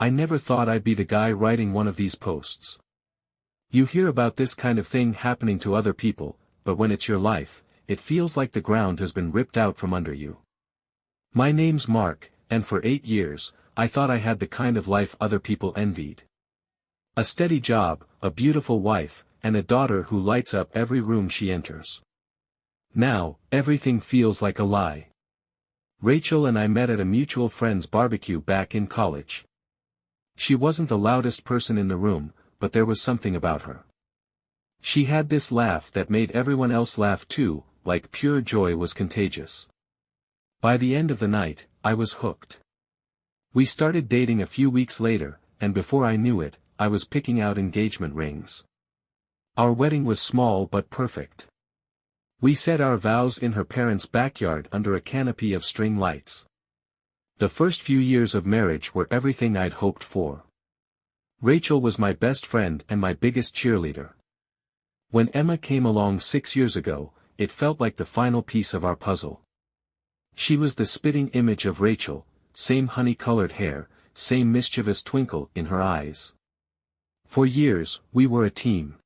I never thought I'd be the guy writing one of these posts. You hear about this kind of thing happening to other people, but when it's your life, it feels like the ground has been ripped out from under you. My name's Mark, and for 8 years, I thought I had the kind of life other people envied. A steady job, a beautiful wife, and a daughter who lights up every room she enters. Now, everything feels like a lie. Rachel and I met at a mutual friend's barbecue back in college. She wasn't the loudest person in the room, but there was something about her. She had this laugh that made everyone else laugh too, like pure joy was contagious. By the end of the night, I was hooked. We started dating a few weeks later, and before I knew it, I was picking out engagement rings. Our wedding was small but perfect. We said our vows in her parents' backyard under a canopy of string lights. The first few years of marriage were everything I'd hoped for. Rachel was my best friend and my biggest cheerleader. When Emma came along 6 years ago, it felt like the final piece of our puzzle. She was the spitting image of Rachel, same honey-colored hair, same mischievous twinkle in her eyes. For years, we were a team.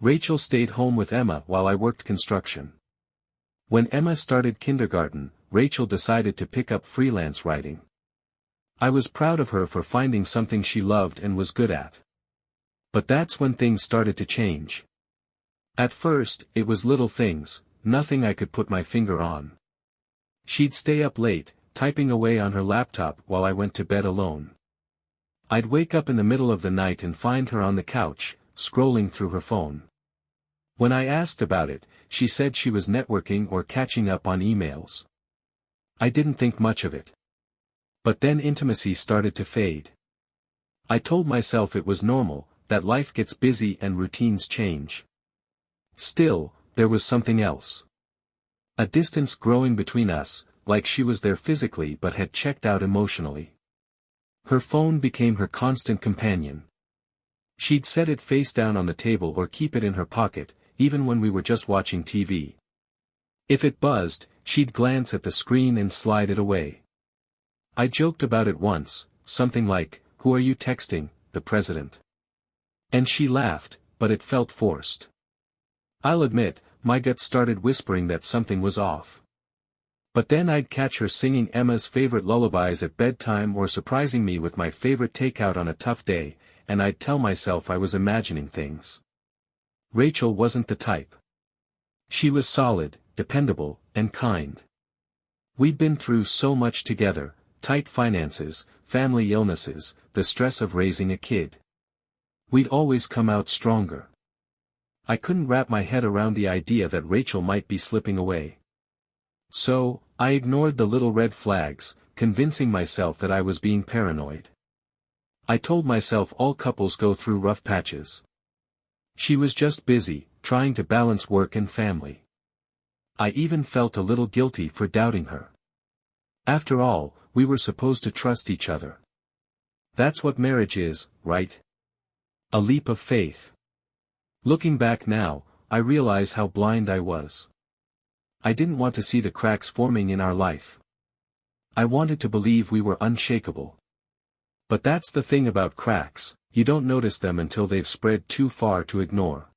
Rachel stayed home with Emma while I worked construction. When Emma started kindergarten, Rachel decided to pick up freelance writing. I was proud of her for finding something she loved and was good at. But that's when things started to change. At first, it was little things, nothing I could put my finger on. She'd stay up late, typing away on her laptop while I went to bed alone. I'd wake up in the middle of the night and find her on the couch, scrolling through her phone. When I asked about it, she said she was networking or catching up on emails. I didn't think much of it. But then intimacy started to fade. I told myself it was normal, that life gets busy and routines change. Still, there was something else. A distance growing between us, like she was there physically but had checked out emotionally. Her phone became her constant companion. She'd set it face down on the table or keep it in her pocket, even when we were just watching TV. If it buzzed, she'd glance at the screen and slide it away. I joked about it once, something like, "Who are you texting, the president?" And she laughed, but it felt forced. I'll admit, my gut started whispering that something was off. But then I'd catch her singing Emma's favorite lullabies at bedtime or surprising me with my favorite takeout on a tough day, and I'd tell myself I was imagining things. Rachel wasn't the type. She was solid, dependable, and kind. We'd been through so much together, tight finances, family illnesses, the stress of raising a kid. We'd always come out stronger. I couldn't wrap my head around the idea that Rachel might be slipping away. So, I ignored the little red flags, convincing myself that I was being paranoid. I told myself all couples go through rough patches. She was just busy, trying to balance work and family. I even felt a little guilty for doubting her. After all, we were supposed to trust each other. That's what marriage is, right? A leap of faith. Looking back now, I realize how blind I was. I didn't want to see the cracks forming in our life. I wanted to believe we were unshakable. But that's the thing about cracks, you don't notice them until they've spread too far to ignore.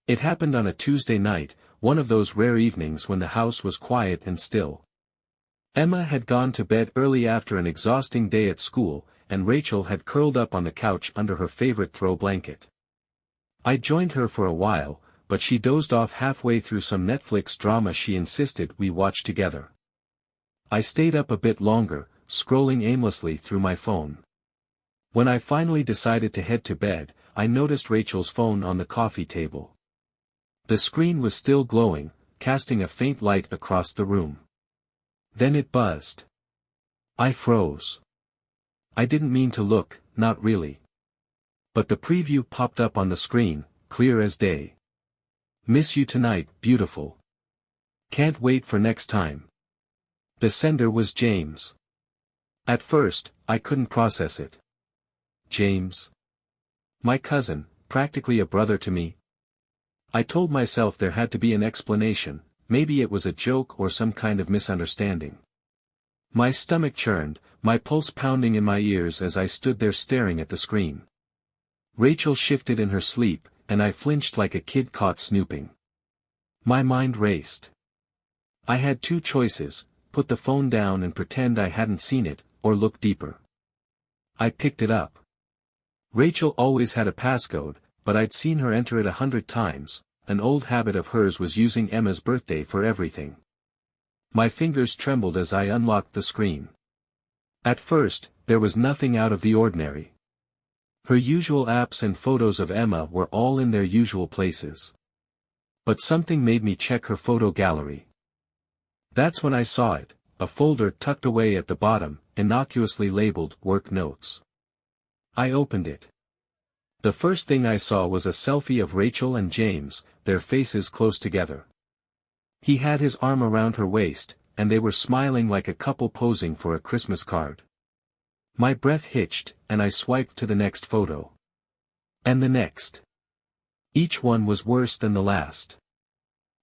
It happened on a Tuesday night, one of those rare evenings when the house was quiet and still. Emma had gone to bed early after an exhausting day at school, and Rachel had curled up on the couch under her favorite throw blanket. I joined her for a while, but she dozed off halfway through some Netflix drama she insisted we watch together. I stayed up a bit longer, scrolling aimlessly through my phone. When I finally decided to head to bed, I noticed Rachel's phone on the coffee table. The screen was still glowing, casting a faint light across the room. Then it buzzed. I froze. I didn't mean to look, not really. But the preview popped up on the screen, clear as day. "Miss you tonight, beautiful. Can't wait for next time." The sender was James. At first, I couldn't process it. James? My cousin, practically a brother to me. I told myself there had to be an explanation, maybe it was a joke or some kind of misunderstanding. My stomach churned, my pulse pounding in my ears as I stood there staring at the screen. Rachel shifted in her sleep, and I flinched like a kid caught snooping. My mind raced. I had two choices: put the phone down and pretend I hadn't seen it, or look deeper. I picked it up. Rachel always had a passcode, but I'd seen her enter it 100 times. An old habit of hers was using Emma's birthday for everything. My fingers trembled as I unlocked the screen. At first, there was nothing out of the ordinary. Her usual apps and photos of Emma were all in their usual places. But something made me check her photo gallery. That's when I saw it, a folder tucked away at the bottom, innocuously labeled Work Notes. I opened it. The first thing I saw was a selfie of Rachel and James, their faces close together. He had his arm around her waist, and they were smiling like a couple posing for a Christmas card. My breath hitched, and I swiped to the next photo. And the next. Each one was worse than the last.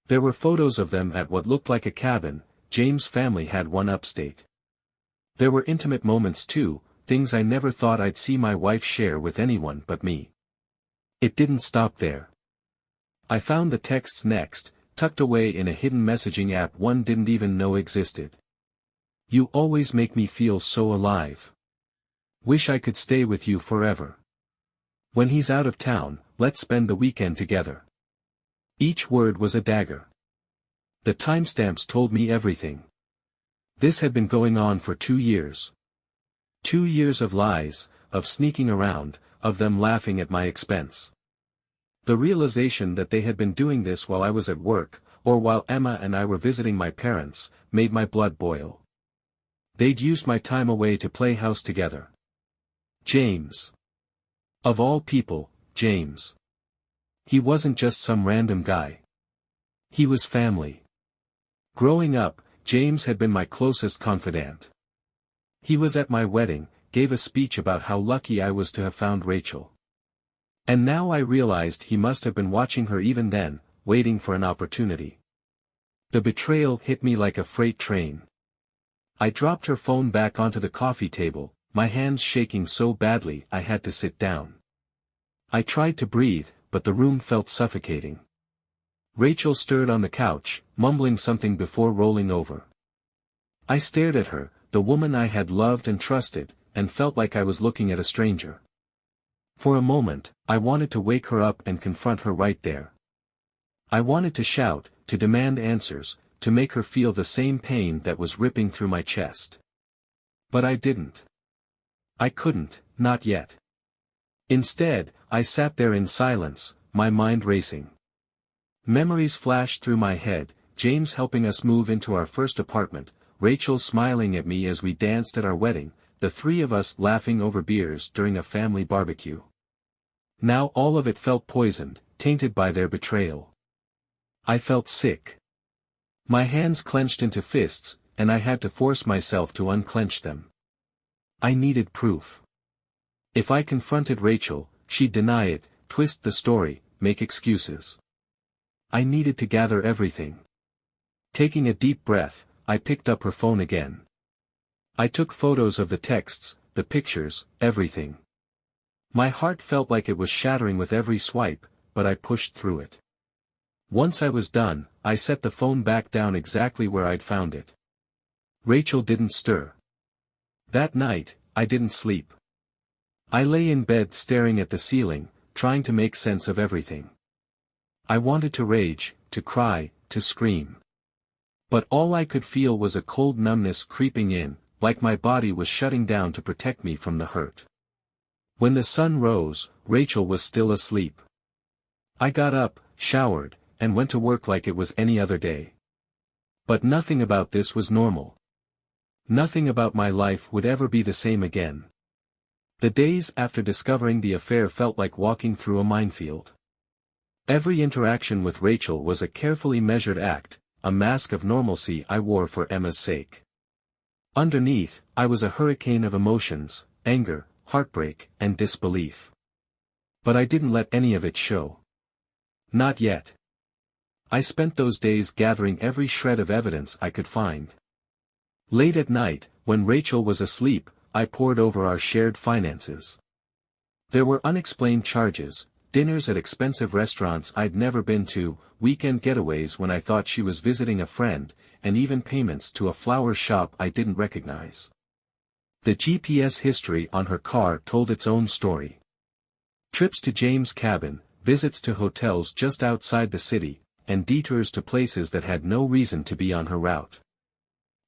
There were photos of them at what looked like a cabin. James' family had one upstate. There were intimate moments too, things I never thought I'd see my wife share with anyone but me. It didn't stop there. I found the texts next, tucked away in a hidden messaging app one didn't even know existed. You always make me feel so alive. Wish I could stay with you forever. When he's out of town, let's spend the weekend together. Each word was a dagger. The timestamps told me everything. This had been going on for 2 years. 2 years of lies, of sneaking around, of them laughing at my expense. The realization that they had been doing this while I was at work, or while Emma and I were visiting my parents, made my blood boil. They'd used my time away to play house together. James. Of all people, James. He wasn't just some random guy. He was family. Growing up, James had been my closest confidant. He was at my wedding, gave a speech about how lucky I was to have found Rachel. And now I realized he must have been watching her even then, waiting for an opportunity. The betrayal hit me like a freight train. I dropped her phone back onto the coffee table, my hands shaking so badly I had to sit down. I tried to breathe, but the room felt suffocating. Rachel stirred on the couch, mumbling something before rolling over. I stared at her, the woman I had loved and trusted, and felt like I was looking at a stranger. For a moment, I wanted to wake her up and confront her right there. I wanted to shout, to demand answers, to make her feel the same pain that was ripping through my chest. But I didn't. I couldn't, not yet. Instead, I sat there in silence, my mind racing. Memories flashed through my head, James helping us move into our first apartment, Rachel smiling at me as we danced at our wedding, the three of us laughing over beers during a family barbecue. Now all of it felt poisoned, tainted by their betrayal. I felt sick. My hands clenched into fists, and I had to force myself to unclench them. I needed proof. If I confronted Rachel, she'd deny it, twist the story, make excuses. I needed to gather everything. Taking a deep breath, I picked up her phone again. I took photos of the texts, the pictures, everything. My heart felt like it was shattering with every swipe, but I pushed through it. Once I was done, I set the phone back down exactly where I'd found it. Rachel didn't stir. That night, I didn't sleep. I lay in bed staring at the ceiling, trying to make sense of everything. I wanted to rage, to cry, to scream. But all I could feel was a cold numbness creeping in, like my body was shutting down to protect me from the hurt. When the sun rose, Rachel was still asleep. I got up, showered, and went to work like it was any other day. But nothing about this was normal. Nothing about my life would ever be the same again. The days after discovering the affair felt like walking through a minefield. Every interaction with Rachel was a carefully measured act, a mask of normalcy I wore for Emma's sake. Underneath, I was a hurricane of emotions, anger, heartbreak, and disbelief. But I didn't let any of it show. Not yet. I spent those days gathering every shred of evidence I could find. Late at night, when Rachel was asleep, I pored over our shared finances. There were unexplained charges, dinners at expensive restaurants I'd never been to, weekend getaways when I thought she was visiting a friend, and even payments to a flower shop I didn't recognize. The GPS history on her car told its own story. Trips to James' cabin, visits to hotels just outside the city, and detours to places that had no reason to be on her route.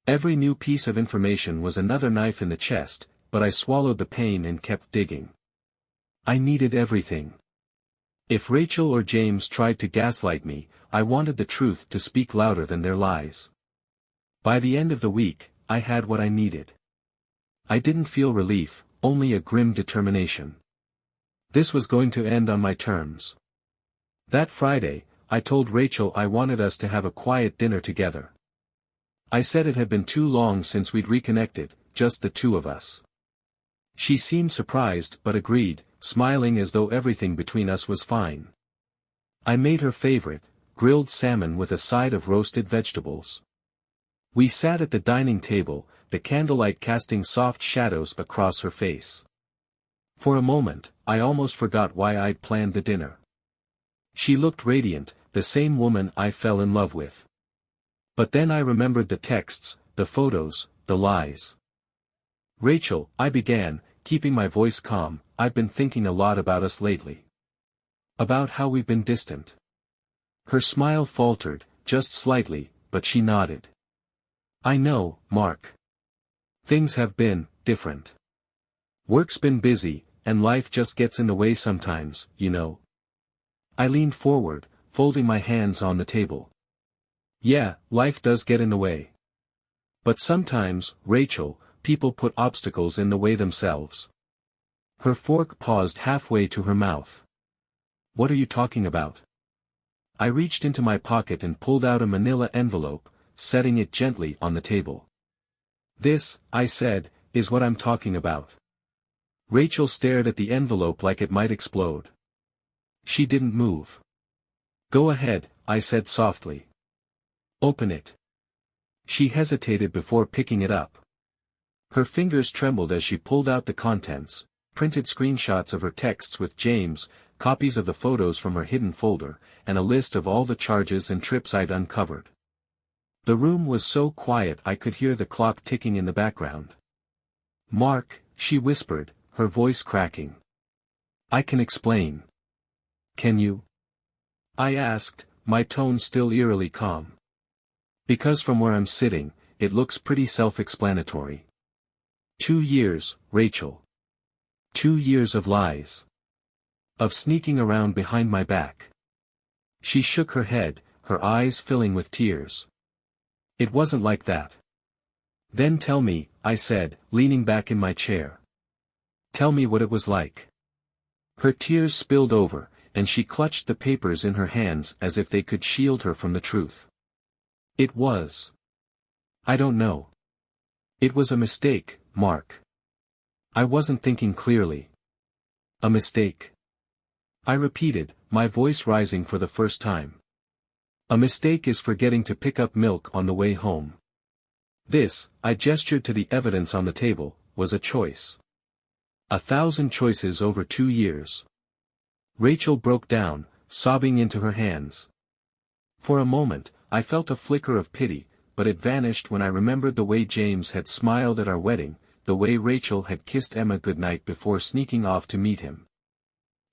Every new piece of information was another knife in the chest, but I swallowed the pain and kept digging. I needed everything. If Rachel or James tried to gaslight me, I wanted the truth to speak louder than their lies. By the end of the week, I had what I needed. I didn't feel relief, only a grim determination. This was going to end on my terms. That Friday, I told Rachel I wanted us to have a quiet dinner together. I said it had been too long since we'd reconnected, just the two of us. She seemed surprised but agreed, smiling as though everything between us was fine. I made her favorite, grilled salmon with a side of roasted vegetables. We sat at the dining table, the candlelight casting soft shadows across her face. For a moment, I almost forgot why I'd planned the dinner. She looked radiant, the same woman I fell in love with. But then I remembered the texts, the photos, the lies. Rachel, I began, keeping my voice calm, I've been thinking a lot about us lately. About how we've been distant. Her smile faltered, just slightly, but she nodded. I know, Mark. Things have been different. Work's been busy, and life just gets in the way sometimes, you know. I leaned forward, folding my hands on the table. Yeah, life does get in the way. But sometimes, Rachel, people put obstacles in the way themselves. Her fork paused halfway to her mouth. What are you talking about? I reached into my pocket and pulled out a manila envelope, setting it gently on the table. This, I said, is what I'm talking about. Rachel stared at the envelope like it might explode. She didn't move. Go ahead, I said softly. Open it. She hesitated before picking it up. Her fingers trembled as she pulled out the contents, printed screenshots of her texts with James, copies of the photos from her hidden folder, and a list of all the charges and trips I'd uncovered. The room was so quiet I could hear the clock ticking in the background. Mark, she whispered, her voice cracking. I can explain. Can you? I asked, my tone still eerily calm. Because from where I'm sitting, it looks pretty self-explanatory. 2 years, Rachel. 2 years of lies. Of sneaking around behind my back. She shook her head, her eyes filling with tears. It wasn't like that. Then tell me, I said, leaning back in my chair. Tell me what it was like. Her tears spilled over, and she clutched the papers in her hands as if they could shield her from the truth. It was. I don't know. It was a mistake, Mark. I wasn't thinking clearly. A mistake. I repeated, my voice rising for the first time. A mistake is forgetting to pick up milk on the way home. This, I gestured to the evidence on the table, was a choice. 1,000 choices over 2 years. Rachel broke down, sobbing into her hands. For a moment, I felt a flicker of pity, but it vanished when I remembered the way James had smiled at our wedding, the way Rachel had kissed Emma goodnight before sneaking off to meet him.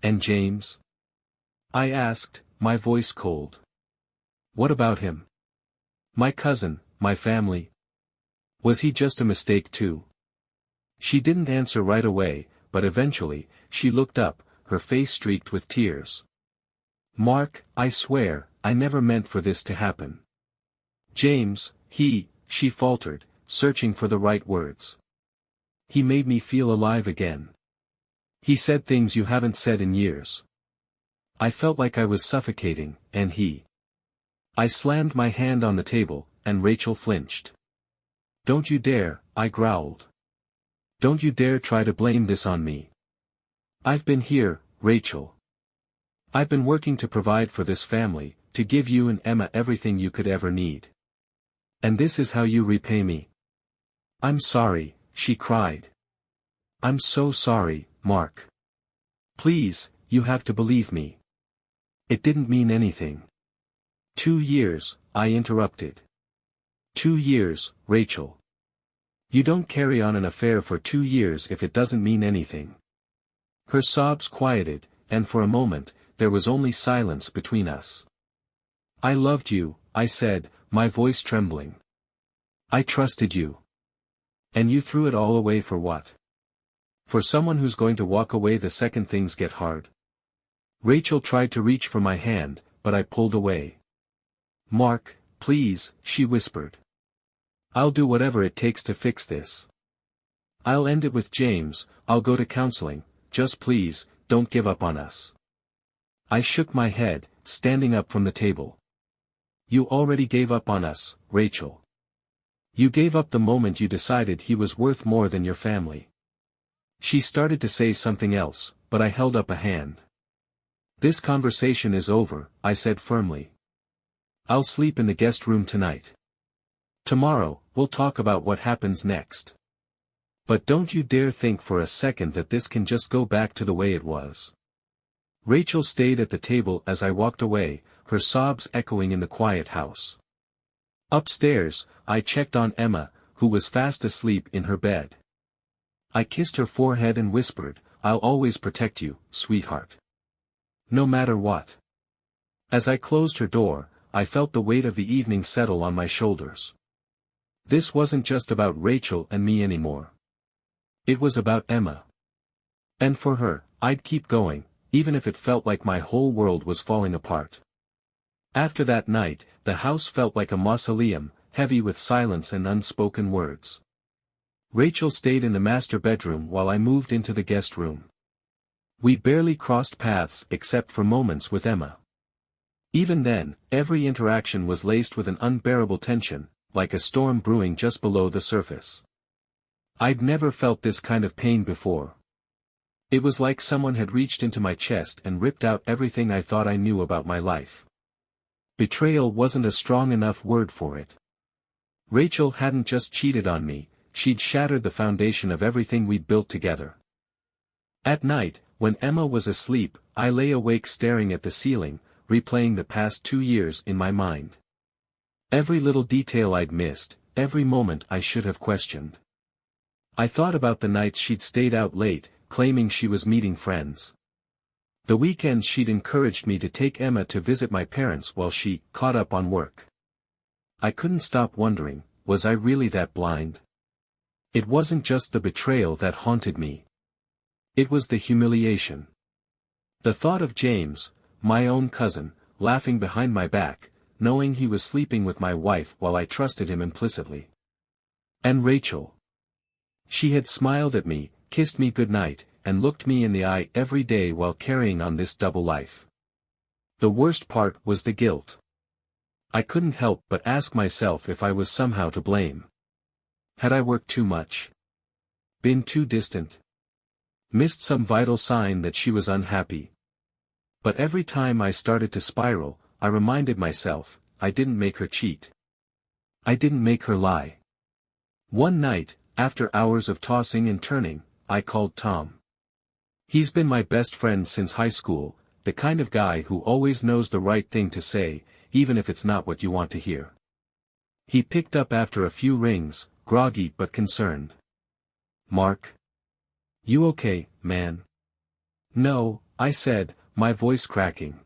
And James? I asked, my voice cold. What about him? My cousin, my family? Was he just a mistake too? She didn't answer right away, but eventually, she looked up, her face streaked with tears. Mark, I swear, I never meant for this to happen. James, she faltered, searching for the right words. He made me feel alive again. He said things you haven't said in years. I felt like I was suffocating, and I slammed my hand on the table, and Rachel flinched. Don't you dare, I growled. Don't you dare try to blame this on me. I've been here, Rachel. I've been working to provide for this family, to give you and Emma everything you could ever need. And this is how you repay me? I'm sorry, she cried. I'm so sorry, Mark. Please, you have to believe me. It didn't mean anything. 2 years, I interrupted. 2 years, Rachel. You don't carry on an affair for 2 years if it doesn't mean anything. Her sobs quieted, and for a moment, there was only silence between us. I loved you, I said, my voice trembling. I trusted you. And you threw it all away for what? For someone who's going to walk away the second things get hard. Rachel tried to reach for my hand, but I pulled away. Mark, please, she whispered. I'll do whatever it takes to fix this. I'll end it with James, I'll go to counseling, just please, don't give up on us. I shook my head, standing up from the table. You already gave up on us, Rachel. You gave up the moment you decided he was worth more than your family. She started to say something else, but I held up a hand. This conversation is over, I said firmly. I'll sleep in the guest room tonight. Tomorrow, we'll talk about what happens next. But don't you dare think for a second that this can just go back to the way it was. Rachel stayed at the table as I walked away, her sobs echoing in the quiet house. Upstairs, I checked on Emma, who was fast asleep in her bed. I kissed her forehead and whispered, I'll always protect you, sweetheart. No matter what. As I closed her door, I felt the weight of the evening settle on my shoulders. This wasn't just about Rachel and me anymore. It was about Emma. And for her, I'd keep going, even if it felt like my whole world was falling apart. After that night, the house felt like a mausoleum, heavy with silence and unspoken words. Rachel stayed in the master bedroom while I moved into the guest room. We barely crossed paths except for moments with Emma. Even then, every interaction was laced with an unbearable tension, like a storm brewing just below the surface. I'd never felt this kind of pain before. It was like someone had reached into my chest and ripped out everything I thought I knew about my life. Betrayal wasn't a strong enough word for it. Rachel hadn't just cheated on me, she'd shattered the foundation of everything we'd built together. At night, when Emma was asleep, I lay awake staring at the ceiling, replaying the past 2 years in my mind. Every little detail I'd missed, every moment I should have questioned. I thought about the nights she'd stayed out late, claiming she was meeting friends. The weekends she'd encouraged me to take Emma to visit my parents while she caught up on work. I couldn't stop wondering, was I really that blind? It wasn't just the betrayal that haunted me. It was the humiliation. The thought of James, my own cousin, laughing behind my back, knowing he was sleeping with my wife while I trusted him implicitly. And Rachel. She had smiled at me, kissed me goodnight, and looked me in the eye every day while carrying on this double life. The worst part was the guilt. I couldn't help but ask myself if I was somehow to blame. Had I worked too much? Been too distant? Missed some vital sign that she was unhappy? But every time I started to spiral, I reminded myself, I didn't make her cheat. I didn't make her lie. One night, after hours of tossing and turning, I called Tom. He's been my best friend since high school, the kind of guy who always knows the right thing to say, even if it's not what you want to hear. He picked up after a few rings, groggy but concerned. Mark? You okay, man? No, I said, my voice cracking.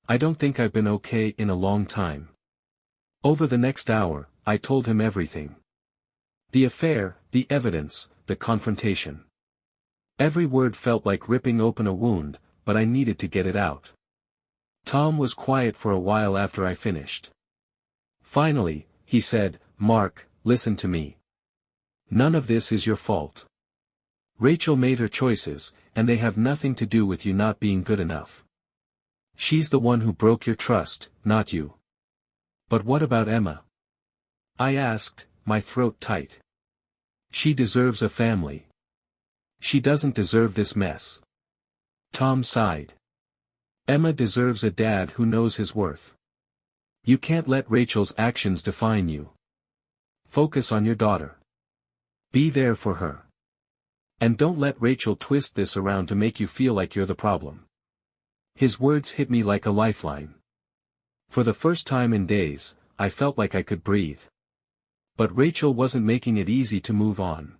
I don't think I've been okay in a long time. Over the next hour, I told him everything. The affair, the evidence, the confrontation. Every word felt like ripping open a wound, but I needed to get it out. Tom was quiet for a while after I finished. Finally, he said, Mark, listen to me. None of this is your fault. Rachel made her choices, and they have nothing to do with you not being good enough. She's the one who broke your trust, not you. But what about Emma? I asked, my throat tight. She deserves a family. She doesn't deserve this mess. Tom sighed. Emma deserves a dad who knows his worth. You can't let Rachel's actions define you. Focus on your daughter. Be there for her. And don't let Rachel twist this around to make you feel like you're the problem. His words hit me like a lifeline. For the first time in days, I felt like I could breathe. But Rachel wasn't making it easy to move on.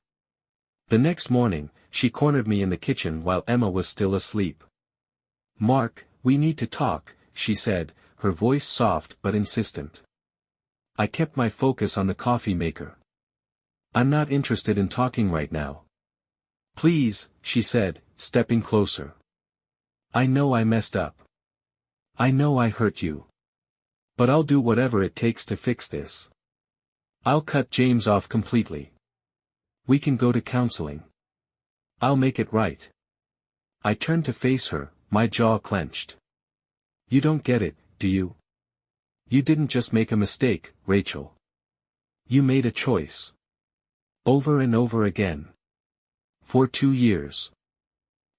The next morning, she cornered me in the kitchen while Emma was still asleep. "Mark, we need to talk," she said, her voice soft but insistent. I kept my focus on the coffee maker. "I'm not interested in talking right now." "Please," she said, stepping closer. "I know I messed up. I know I hurt you. But I'll do whatever it takes to fix this. I'll cut James off completely. We can go to counseling. I'll make it right." I turned to face her, my jaw clenched. "You don't get it, do you? You didn't just make a mistake, Rachel. You made a choice. Over and over again. For 2 years.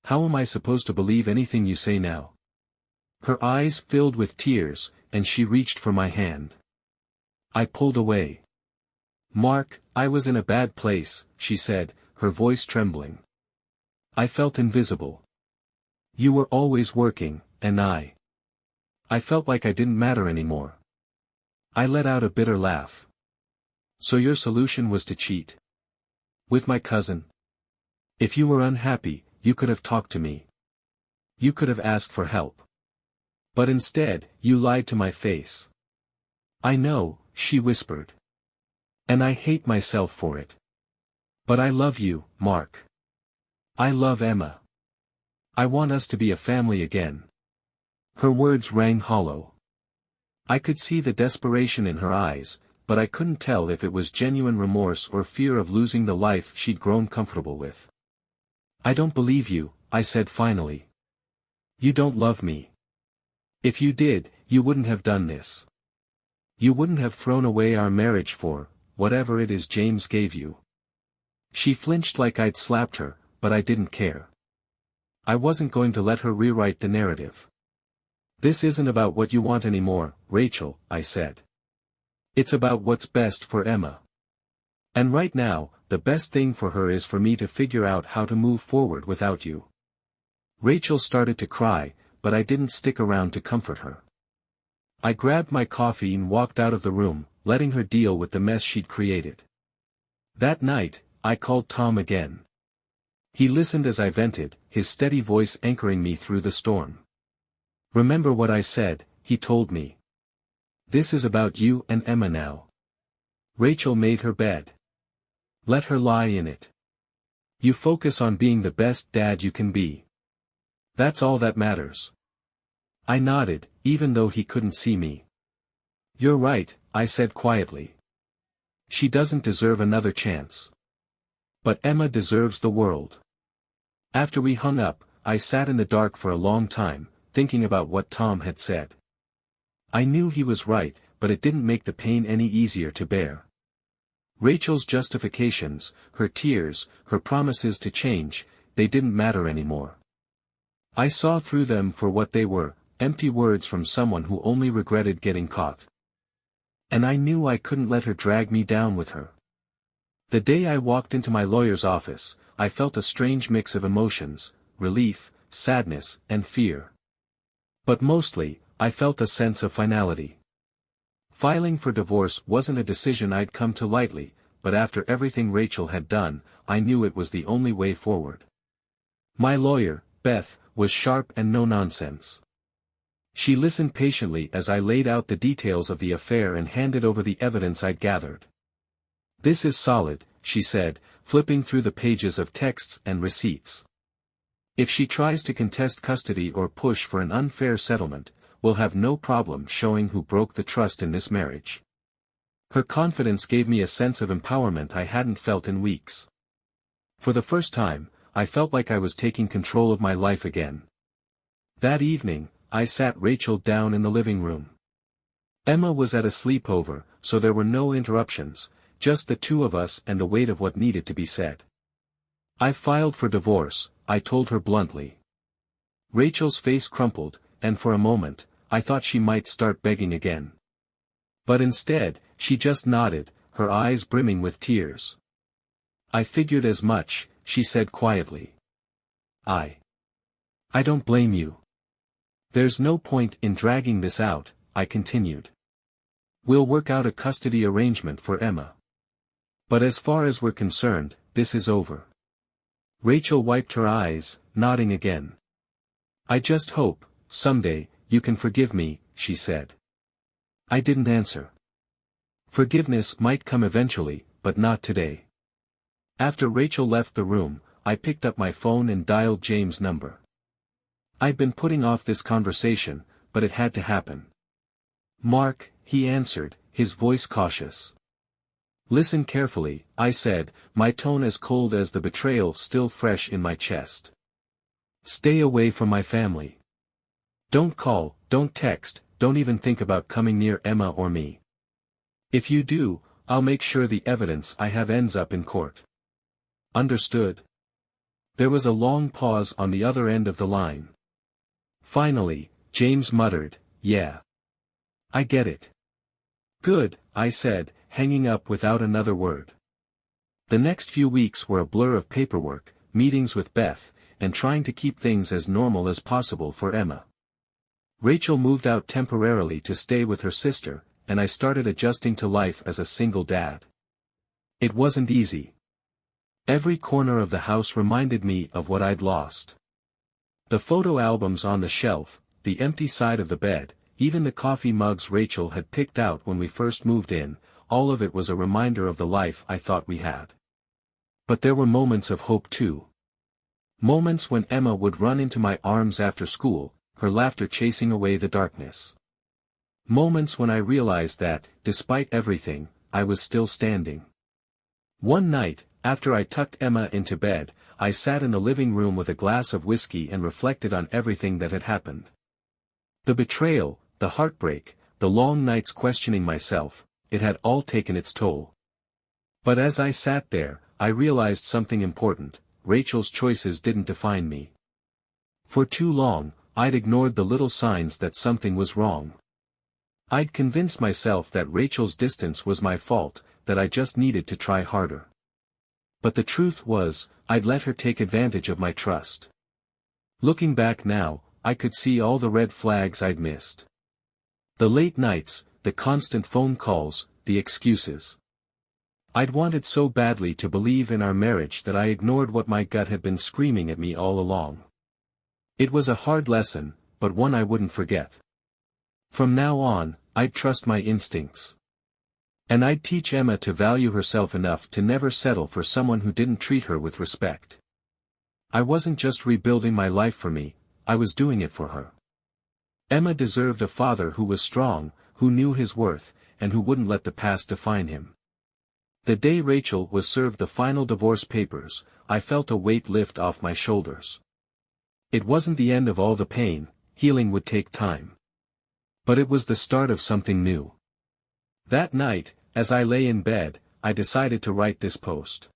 How am I supposed to believe anything you say now?" Her eyes filled with tears, and she reached for my hand. I pulled away. "Mark, I was in a bad place," she said, her voice trembling. "I felt invisible. You were always working, and I felt like I didn't matter anymore." I let out a bitter laugh. "So your solution was to cheat? With my cousin? If you were unhappy, you could have talked to me. You could have asked for help. But instead, you lied to my face." "I know," she whispered. "And I hate myself for it. But I love you, Mark. I love Emma. I want us to be a family again." Her words rang hollow. I could see the desperation in her eyes, but I couldn't tell if it was genuine remorse or fear of losing the life she'd grown comfortable with. "I don't believe you," I said finally. "You don't love me. If you did, you wouldn't have done this. You wouldn't have thrown away our marriage for whatever it is James gave you." She flinched like I'd slapped her, but I didn't care. I wasn't going to let her rewrite the narrative. "This isn't about what you want anymore, Rachel," I said. "It's about what's best for Emma. And right now, the best thing for her is for me to figure out how to move forward without you." Rachel started to cry, but I didn't stick around to comfort her. I grabbed my coffee and walked out of the room, letting her deal with the mess she'd created. That night, I called Tom again. He listened as I vented, his steady voice anchoring me through the storm. "Remember what I said," he told me. "This is about you and Emma now. Rachel made her bed. Let her lie in it. You focus on being the best dad you can be. That's all that matters." I nodded, even though he couldn't see me. "You're right," I said quietly. "She doesn't deserve another chance. But Emma deserves the world." After we hung up, I sat in the dark for a long time, thinking about what Tom had said. I knew he was right, but it didn't make the pain any easier to bear. Rachel's justifications, her tears, her promises to change, they didn't matter anymore. I saw through them for what they were, empty words from someone who only regretted getting caught. And I knew I couldn't let her drag me down with her. The day I walked into my lawyer's office, I felt a strange mix of emotions, relief, sadness, and fear. But mostly, I felt a sense of finality. Filing for divorce wasn't a decision I'd come to lightly, but after everything Rachel had done, I knew it was the only way forward. My lawyer, Beth, was sharp and no-nonsense. She listened patiently as I laid out the details of the affair and handed over the evidence I'd gathered. "This is solid," she said, flipping through the pages of texts and receipts. "If she tries to contest custody or push for an unfair settlement, we'll have no problem showing who broke the trust in this marriage." Her confidence gave me a sense of empowerment I hadn't felt in weeks. For the first time, I felt like I was taking control of my life again. That evening, I sat Rachel down in the living room. Emma was at a sleepover, so there were no interruptions, just the two of us and the weight of what needed to be said. "I filed for divorce," I told her bluntly. Rachel's face crumpled, and for a moment, I thought she might start begging again. But instead, she just nodded, her eyes brimming with tears. I figured as much, she said quietly. I don't blame you. There's no point in dragging this out, I continued. We'll work out a custody arrangement for Emma. But as far as we're concerned, this is over. Rachel wiped her eyes, nodding again. I just hope, someday, you can forgive me, she said. I didn't answer. Forgiveness might come eventually, but not today. After Rachel left the room, I picked up my phone and dialed James' number. I'd been putting off this conversation, but it had to happen. Mark, he answered, his voice cautious. Listen carefully, I said, my tone as cold as the betrayal still fresh in my chest. Stay away from my family. Don't call, don't text, don't even think about coming near Emma or me. If you do, I'll make sure the evidence I have ends up in court. Understood? There was a long pause on the other end of the line. Finally, James muttered, yeah. I get it. Good, I said, hanging up without another word. The next few weeks were a blur of paperwork, meetings with Beth, and trying to keep things as normal as possible for Emma. Rachel moved out temporarily to stay with her sister, and I started adjusting to life as a single dad. It wasn't easy. Every corner of the house reminded me of what I'd lost. The photo albums on the shelf, the empty side of the bed, even the coffee mugs Rachel had picked out when we first moved in, all of it was a reminder of the life I thought we had. But there were moments of hope too. Moments when Emma would run into my arms after school, her laughter chasing away the darkness. Moments when I realized that, despite everything, I was still standing. One night, after I tucked Emma into bed, I sat in the living room with a glass of whiskey and reflected on everything that had happened. The betrayal, the heartbreak, the long nights questioning myself, it had all taken its toll. But as I sat there, I realized something important: Rachel's choices didn't define me. For too long, I'd ignored the little signs that something was wrong. I'd convinced myself that Rachel's distance was my fault, that I just needed to try harder. But the truth was, I'd let her take advantage of my trust. Looking back now, I could see all the red flags I'd missed. The late nights, the constant phone calls, the excuses. I'd wanted so badly to believe in our marriage that I ignored what my gut had been screaming at me all along. It was a hard lesson, but one I wouldn't forget. From now on, I'd trust my instincts. And I'd teach Emma to value herself enough to never settle for someone who didn't treat her with respect. I wasn't just rebuilding my life for me, I was doing it for her. Emma deserved a father who was strong, who knew his worth, and who wouldn't let the past define him. The day Rachel was served the final divorce papers, I felt a weight lift off my shoulders. It wasn't the end of all the pain, healing would take time. But it was the start of something new. That night, as I lay in bed, I decided to write this post.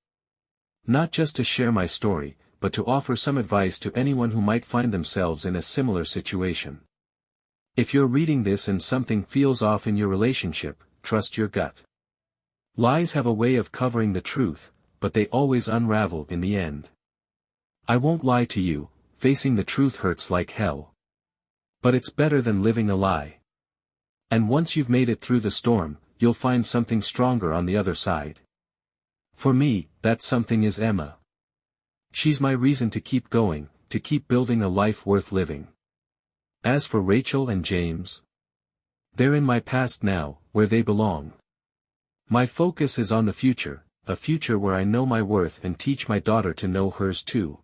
Not just to share my story, but to offer some advice to anyone who might find themselves in a similar situation. If you're reading this and something feels off in your relationship, trust your gut. Lies have a way of covering the truth, but they always unravel in the end. I won't lie to you, facing the truth hurts like hell. But it's better than living a lie. And once you've made it through the storm, you'll find something stronger on the other side. For me, that something is Emma. She's my reason to keep going, to keep building a life worth living. As for Rachel and James, they're in my past now, where they belong. My focus is on the future, a future where I know my worth and teach my daughter to know hers too.